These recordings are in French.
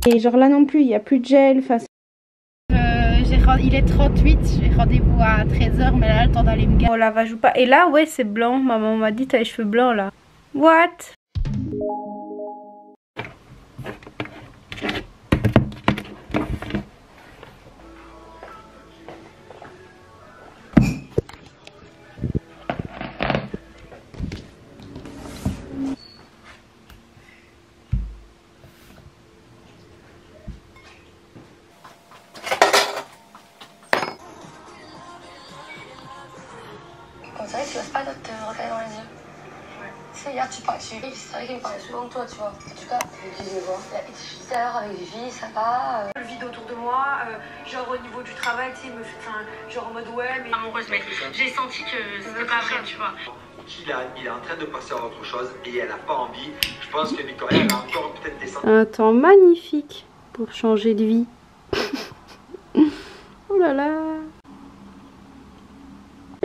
Et genre là non plus, il n'y a plus de gel. Enfin, il est 38, j'ai rendez-vous à 13h, mais là, le temps d'aller me garer. on lavage ou pas. Et là, ouais, c'est blanc. Maman m'a dit, t'as les cheveux blancs là. What? On dirait que tu n'oses pas de te regarder dans les yeux. Ouais. Tu sais, hier, tu parlais de Vivi, c'est vrai qu'il me parlait souvent de toi, tu vois. En tout cas, il me disait quoi? Il disait alors avec Vivi, ça va. Le vide autour de moi, genre au niveau du travail, tu sais, genre en mode ouais, mais amoureuse, mais j'ai senti que c'était pas vrai, tu vois. Il est en train de passer à autre chose et elle a pas envie. Je pense que Nicolas, elle a encore peut-être des sentiments. Un temps magnifique pour changer de vie. Oh là là.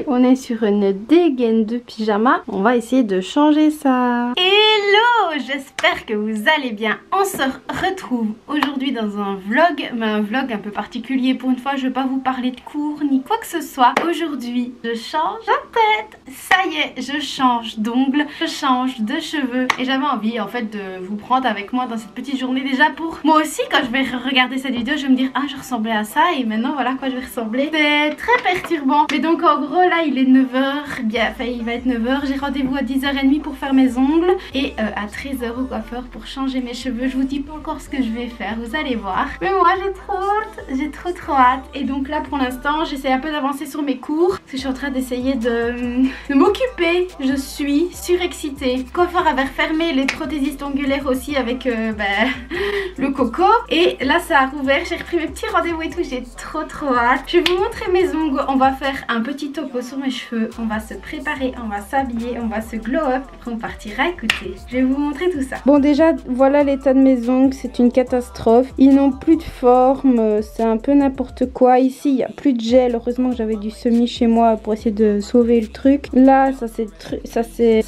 On est sur une dégaine de pyjama. On va essayer de changer ça. Hello, j'espère que vous allez bien. On se retrouve aujourd'hui dans un vlog, mais un vlog un peu particulier. Pour une fois, je vais pas vous parler de cours ni quoi que ce soit. Aujourd'hui, je change la tête. Ça y est, je change d'ongles, je change de cheveux. Et j'avais envie en fait de vous prendre avec moi dans cette petite journée déjà pour moi aussi quand je vais regarder cette vidéo, je vais me dire ah je ressemblais à ça et maintenant voilà quoi je vais ressembler. C'est très perturbant. Mais donc en gros là il est 9h, bien enfin il va être 9h. J'ai rendez-vous à 10h30 pour faire mes ongles et à 13h au coiffeur pour changer mes cheveux. Je vous dis pas encore ce que je vais faire, vous allez voir. Mais moi j'ai trop hâte, j'ai trop hâte. Et donc là pour l'instant j'essaie un peu d'avancer sur mes cours parce que je suis en train d'essayer de m'occuper. Je suis surexcitée. Le coiffeur avait refermé, les prothésistes ongulaires aussi avec le coco. Et là ça a rouvert, j'ai repris mes petits rendez-vous et tout, j'ai trop hâte. Je vais vous montrer mes ongles, on va faire un petit topo sur mes cheveux, on va se préparer, on va s'habiller, on va se glow up. Après on partira écouter. Je vais vous montrer tout ça. Bon déjà voilà l'état de mes ongles, c'est une catastrophe. Ils n'ont plus de forme, c'est un peu n'importe quoi. Ici il n'y a plus de gel, heureusement que j'avais du semi chez moi pour essayer de sauver le truc. Là ça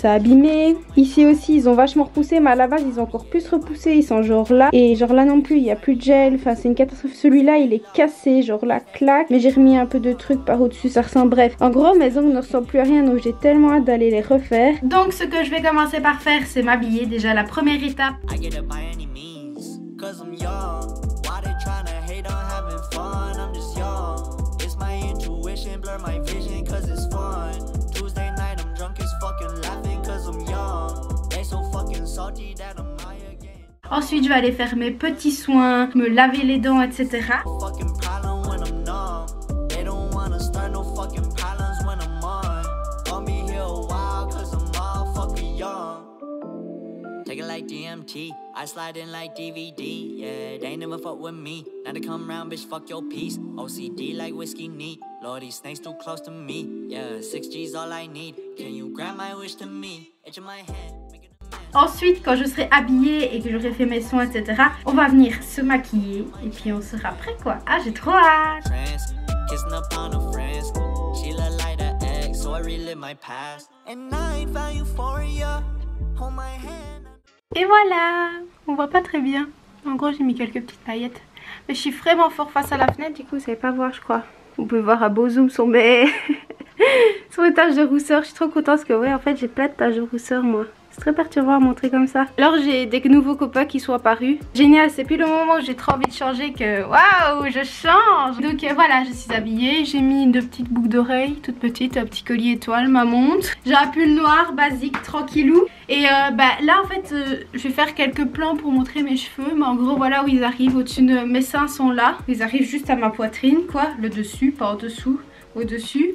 a abîmé. Ici aussi ils ont vachement repoussé, mais à la base ils ont encore plus repoussé. Ils sont genre là et genre là non plus il n'y a plus de gel. Enfin c'est une catastrophe. Celui-là il est cassé, genre là clac. Mais j'ai remis un peu de trucs par au-dessus, ça ressemble. Bref, en gros mes ongles ne ressemblent plus à rien, donc j'ai tellement hâte d'aller les refaire. Donc ce que je vais commencer par faire c'est m'habiller. Déjà la première étape. Ensuite je vais aller faire mes petits soins, me laver les dents etc. Like DMT, I slide in like DVD. Yeah, they never fuck with me. Now they come round, bitch, fuck your peace. OCD like whiskey neat. Lord, these snakes too close to me. Yeah, 6G's all I need. Can you grant my wish to me? Edge of my hand. Ensuite, quand je serai habillée et que j'aurai fait mes soins, etc., on va venir se maquiller et puis on sera prêt quoi. Ah, j'ai trop hâte. Et voilà, on voit pas très bien. En gros j'ai mis quelques petites paillettes. Mais je suis vraiment fort face à la fenêtre, du coup vous savez pas voir je crois. Vous pouvez voir à beau zoom sur mes sur mes taches de rousseur. Je suis trop contente parce que ouais en fait j'ai plein de taches de rousseur moi. C'est très perturbant à montrer comme ça. Alors j'ai des nouveaux copains qui sont apparus. Génial, c'est plus le moment où j'ai trop envie de changer que waouh, je change. Donc voilà, je suis habillée. J'ai mis deux petites boucles d'oreilles, toutes petites, un petit collier étoile, ma montre. J'ai un pull noir, basique, tranquillou. Et là en fait, je vais faire quelques plans pour montrer mes cheveux. Mais en gros, voilà où ils arrivent. Au-dessus de mes seins sont là. Ils arrivent juste à ma poitrine, quoi. Le dessus, pas en dessous, au-dessus.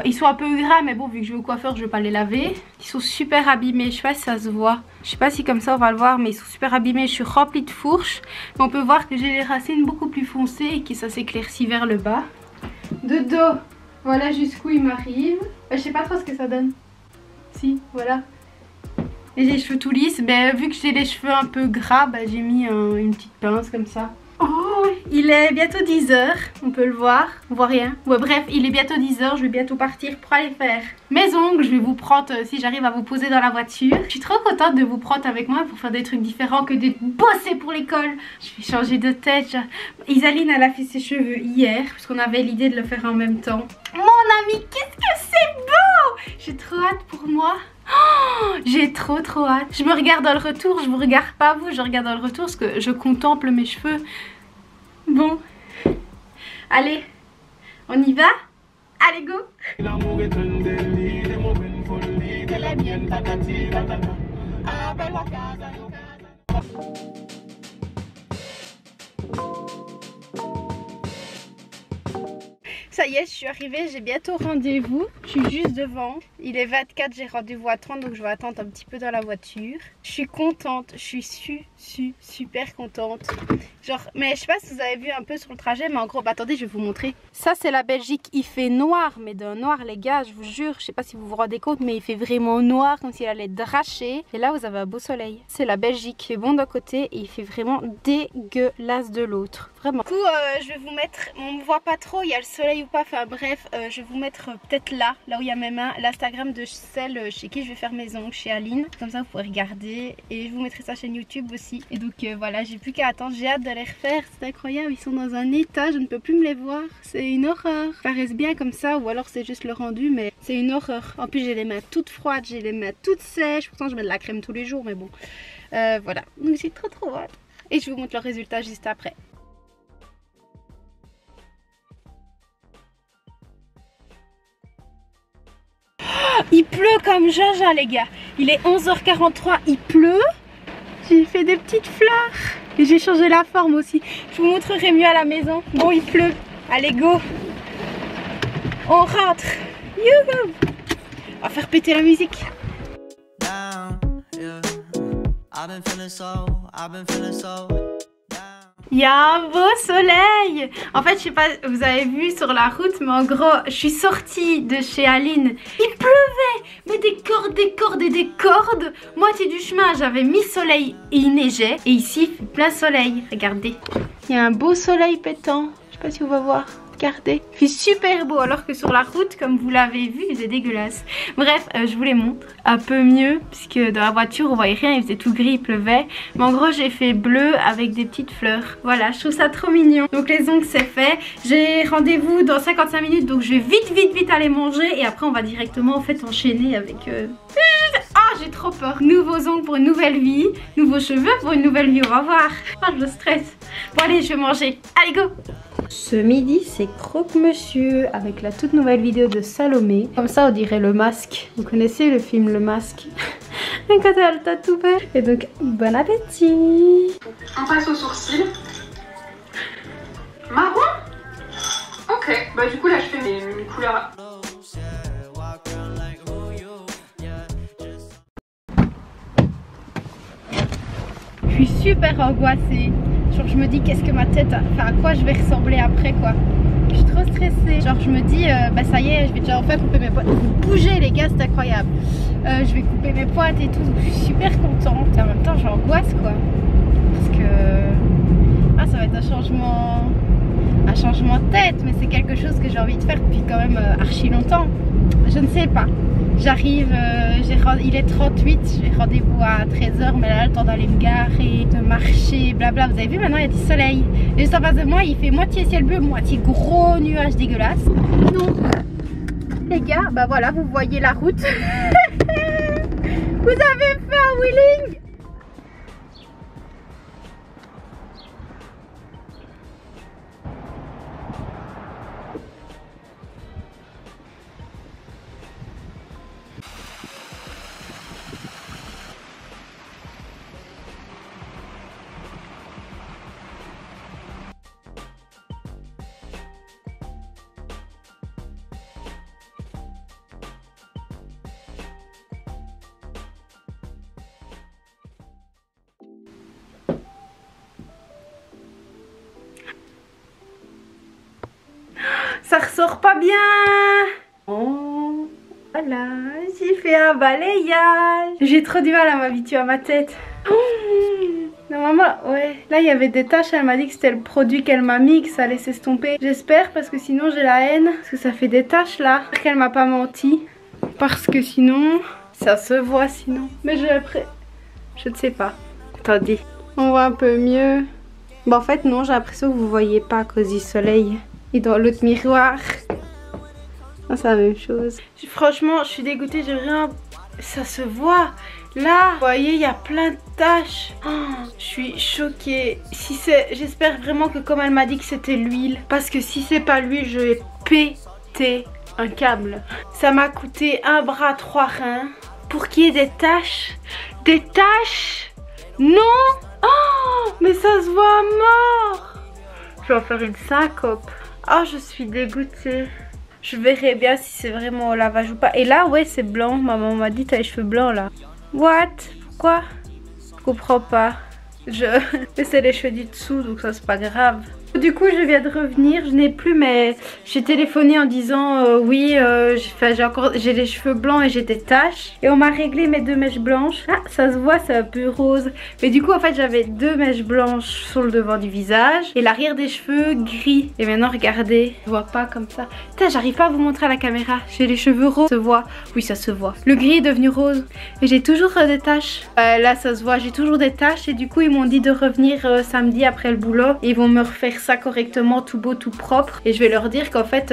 Ils sont un peu gras mais bon vu que je vais au coiffeur je vais pas les laver. Ils sont super abîmés, je sais pas si ça se voit. Je sais pas si comme ça on va le voir mais ils sont super abîmés. Je suis remplie de fourches. Mais on peut voir que j'ai les racines beaucoup plus foncées et que ça s'éclaircit vers le bas. De dos, voilà jusqu'où il m'arrive. Je sais pas trop ce que ça donne. Si, voilà. Et j'ai les cheveux tout lisses. Mais vu que j'ai les cheveux un peu gras, j'ai mis une petite pince comme ça. Oh, Il est bientôt 10 h, on peut le voir, on voit rien. Ouais, bref, il est bientôt 10 h, je vais bientôt partir pour aller faire mes ongles. Je vais vous prendre, si j'arrive à vous poser dans la voiture. Je suis trop contente de vous prendre avec moi pour faire des trucs différents que de bosser pour l'école. Je vais changer de tête. Isaline, elle a fait ses cheveux hier, parce qu'on avait l'idée de le faire en même temps. Mon ami, qu'est-ce que c'est beau! J'ai trop hâte pour moi. Oh, j'ai trop hâte. Je me regarde dans le retour, je vous regarde pas vous, je regarde dans le retour parce que je contemple mes cheveux. Bon, allez, on y va? Allez, go! Ça y est, je suis arrivée, j'ai bientôt rendez-vous. Je suis juste devant. Il est 24, j'ai rendez-vous à 30, donc je vais attendre un petit peu dans la voiture. Je suis contente, je suis super contente. Genre, mais je sais pas si vous avez vu un peu sur le trajet, mais en gros, bah attendez, je vais vous montrer. Ça, c'est la Belgique. Il fait noir, mais d'un noir, les gars, je vous jure, je sais pas si vous vous rendez compte, mais il fait vraiment noir, comme s'il allait dracher. Et là, vous avez un beau soleil. C'est la Belgique. Il fait bon d'un côté et il fait vraiment dégueulasse de l'autre. Vraiment. Du coup, je vais vous mettre, on me voit pas trop, il y a le soleil ou pas, enfin bref, je vais vous mettre peut-être là où il y a mes mains, l'Instagram de celle chez qui je vais faire mes ongles, chez Aline. Comme ça, vous pourrez regarder et je vous mettrai sa chaîne YouTube aussi. Et donc voilà, j'ai plus qu'à attendre, j'ai hâte de les refaire, c'est incroyable, ils sont dans un état, je ne peux plus me les voir, c'est une horreur. Ils paraissent bien comme ça ou alors c'est juste le rendu, mais c'est une horreur. En plus, j'ai les mains toutes froides, j'ai les mains toutes sèches, pourtant je mets de la crème tous les jours, mais bon. Voilà, donc j'ai trop hâte. Et je vous montre le résultat juste après. Il pleut comme Jaja les gars. Il est 11h43, il pleut. J'ai fait des petites fleurs. Et j'ai changé la forme aussi. Je vous montrerai mieux à la maison. Bon, il pleut. Allez, go. On rentre. Youhou. On va faire péter la musique. Il y a un beau soleil. En fait, je sais pas, vous avez vu sur la route, mais en gros, je suis sortie de chez Aline. Il pleuvait, mais des cordes et des cordes. Moitié du chemin, j'avais mis soleil et il neigeait. Et ici, il fait plein soleil. Regardez. Il y a un beau soleil pétant. Je sais pas si on va voir. Regardez, il fait super beau alors que sur la route, comme vous l'avez vu, il faisait dégueulasse. Bref, je vous les montre un peu mieux puisque dans la voiture on voyait rien, il faisait tout gris, il pleuvait. Mais en gros j'ai fait bleu avec des petites fleurs. Voilà, je trouve ça trop mignon. Donc les ongles c'est fait. J'ai rendez-vous dans 55 minutes donc je vais vite aller manger et après on va directement en fait enchaîner avec... Ah, j'ai trop peur. Nouveaux ongles pour une nouvelle vie, nouveaux cheveux pour une nouvelle vie, on va voir. Ah, je stresse. Bon allez, je vais manger. Allez, go. Ce midi, c'est Croque-Monsieur avec la toute nouvelle vidéo de Salomé. Comme ça, on dirait Le Masque. Vous connaissez le film Le Masque? Quand elle a le tatou vert. Et donc, bon appétit. On passe aux sourcils. Marron? Ok, bah du coup là je fais mes couleurs. Je suis super angoissée. Genre je me dis qu'est-ce que ma tête, enfin à quoi je vais ressembler après quoi. Je suis trop stressée. Genre je me dis bah ça y est, je vais déjà enfin couper mes pointes. Vous bougez les gars, c'est incroyable. Je vais couper mes pointes et tout, donc je suis super contente. Et en même temps j'angoisse quoi. Parce que ça va être un changement de tête, mais c'est quelque chose que j'ai envie de faire depuis quand même archi longtemps. Je ne sais pas. J'arrive, il est 38, j'ai rendez-vous à 13h, mais là le temps d'aller me garer, de marcher, blabla. Vous avez vu maintenant il y a du soleil. Et juste en face de moi il fait moitié ciel bleu, moitié gros nuage dégueulasse. Donc les gars, bah voilà, vous voyez la route. Vous avez fait un wheeling. Ça ressort pas bien. Oh, voilà, j'ai fait un balayage. J'ai trop du mal à m'habituer à ma tête. Oh, normalement Normalement, ouais. Là, il y avait des taches. Elle m'a dit que c'était le produit qu'elle m'a mis, que ça allait s'estomper. J'espère, parce que sinon j'ai la haine. Parce que ça fait des taches là. J'espère qu'elle m'a pas menti. Parce que sinon, ça se voit sinon. Mais je ne sais pas. Attendez. On voit un peu mieux. Bon, en fait, non, j'ai l'impression que vous voyez pas à cause du soleil. Et dans l'autre miroir, c'est la même chose. Franchement, je suis dégoûtée. J'ai rien. Ça se voit. Là, vous voyez, il y a plein de taches. Oh, je suis choquée. Si c'est, j'espère vraiment que comme elle m'a dit que c'était l'huile. Parce que si c'est pas l'huile, je vais péter un câble. Ça m'a coûté un bras, 3 reins. Pour qu'il y ait des taches. Des taches? Non! Oh, mais ça se voit à mort. Je vais en faire une syncope. Oh, je suis dégoûtée. Je verrai bien si c'est vraiment au lavage ou pas. Et là, ouais, c'est blanc. Maman m'a dit, t'as les cheveux blancs là. What? Pourquoi? Je comprends pas. Mais c'est les cheveux du dessous, donc ça c'est pas grave. Du coup, je viens de revenir. Je n'ai plus, mais j'ai téléphoné en disant oui, j'ai les cheveux blancs et j'ai des taches. Et on m'a réglé mes 2 mèches blanches. Ah, ça se voit, c'est un peu rose. Mais du coup, en fait, j'avais 2 mèches blanches sur le devant du visage et l'arrière des cheveux gris. Et maintenant, regardez, je vois pas comme ça. Putain, j'arrive pas à vous montrer à la caméra. J'ai les cheveux roses. Ça se voit. Oui, ça se voit. Le gris est devenu rose. Et j'ai toujours des taches. Là, ça se voit. J'ai toujours des taches. Et du coup, ils m'ont dit de revenir samedi après le boulot. Et ils vont me refaire ça correctement, tout beau, tout propre. Et je vais leur dire qu'en fait,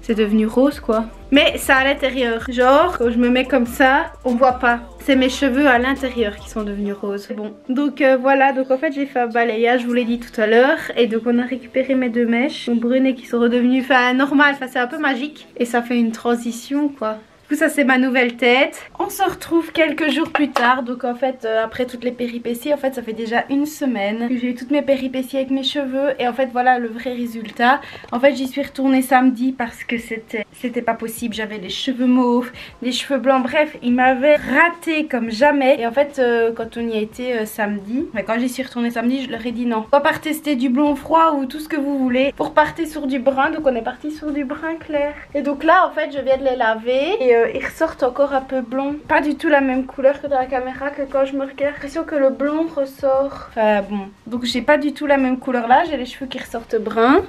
c'est devenu rose, quoi. Mais ça à l'intérieur. Genre, quand je me mets comme ça, on voit pas. C'est mes cheveux à l'intérieur qui sont devenus roses. Bon, donc voilà. Donc en fait, j'ai fait un balayage, je vous l'ai dit tout à l'heure. Et donc on a récupéré mes 2 mèches brunes et qui sont redevenues, normales. Enfin, c'est un peu magique. Et ça fait une transition, quoi. Du coup, ça c'est ma nouvelle tête. On se retrouve quelques jours plus tard. Donc en fait, après toutes les péripéties, en fait ça fait déjà 1 semaine que j'ai eu toutes mes péripéties avec mes cheveux. Et en fait voilà le vrai résultat. En fait j'y suis retournée samedi parce que c'était pas possible. J'avais les cheveux mauves, les cheveux blancs. Bref, ils m'avaient raté comme jamais. Et en fait quand on y a été samedi, quand j'y suis retournée samedi, je leur ai dit non. On va pas tester du blond froid ou tout ce que vous voulez. Pour partir sur du brun. Donc on est parti sur du brun clair. Et donc là en fait je viens de les laver. Et ils ressortent encore un peu blond. Pas du tout la même couleur que dans la caméra, que quand je me regarde. J'ai l'impression que le blond ressort. Enfin bon. Donc j'ai pas du tout la même couleur là. J'ai les cheveux qui ressortent bruns.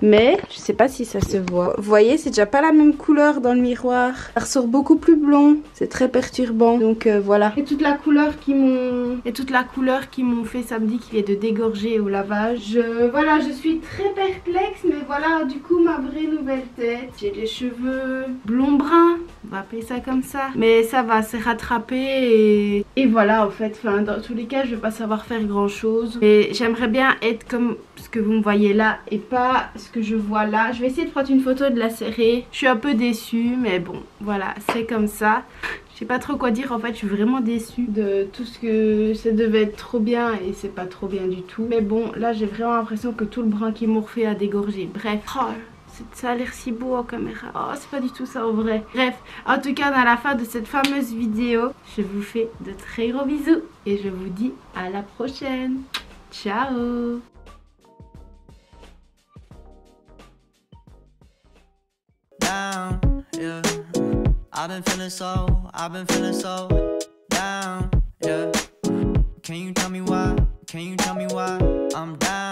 Mais je sais pas si ça se voit. Vous voyez, c'est déjà pas la même couleur dans le miroir. Ça ressort beaucoup plus blond. C'est très perturbant. Donc voilà. Et toute la couleur qui m'ont fait samedi qui est de dégorger au lavage. Voilà, je suis très perplexe. Mais voilà, du coup ma vraie nouvelle tête. J'ai les cheveux blond brun. On va appeler ça comme ça. Mais ça va, c'est rattrapé et voilà en fait. Enfin, dans tous les cas, je vais pas savoir faire grand chose. Et j'aimerais bien être comme ce que vous me voyez là et pas ce que je vois là. Je vais essayer de prendre une photo de la serrer. Je suis un peu déçue, mais bon, voilà, c'est comme ça. Je sais pas trop quoi dire en fait, je suis vraiment déçue de tout ce que ça devait être trop bien et c'est pas trop bien du tout. Mais bon, là j'ai vraiment l'impression que tout le brun qu'ils m'ont refait a dégorgé. Bref. Oh. Ça a l'air si beau en caméra. Oh, c'est pas du tout ça en vrai. Bref, en tout cas, à la fin de cette fameuse vidéo, je vous fais de très gros bisous. Et je vous dis à la prochaine. Ciao. Down, yeah. I've been feeling so down, yeah. Can you tell me why? I'm down.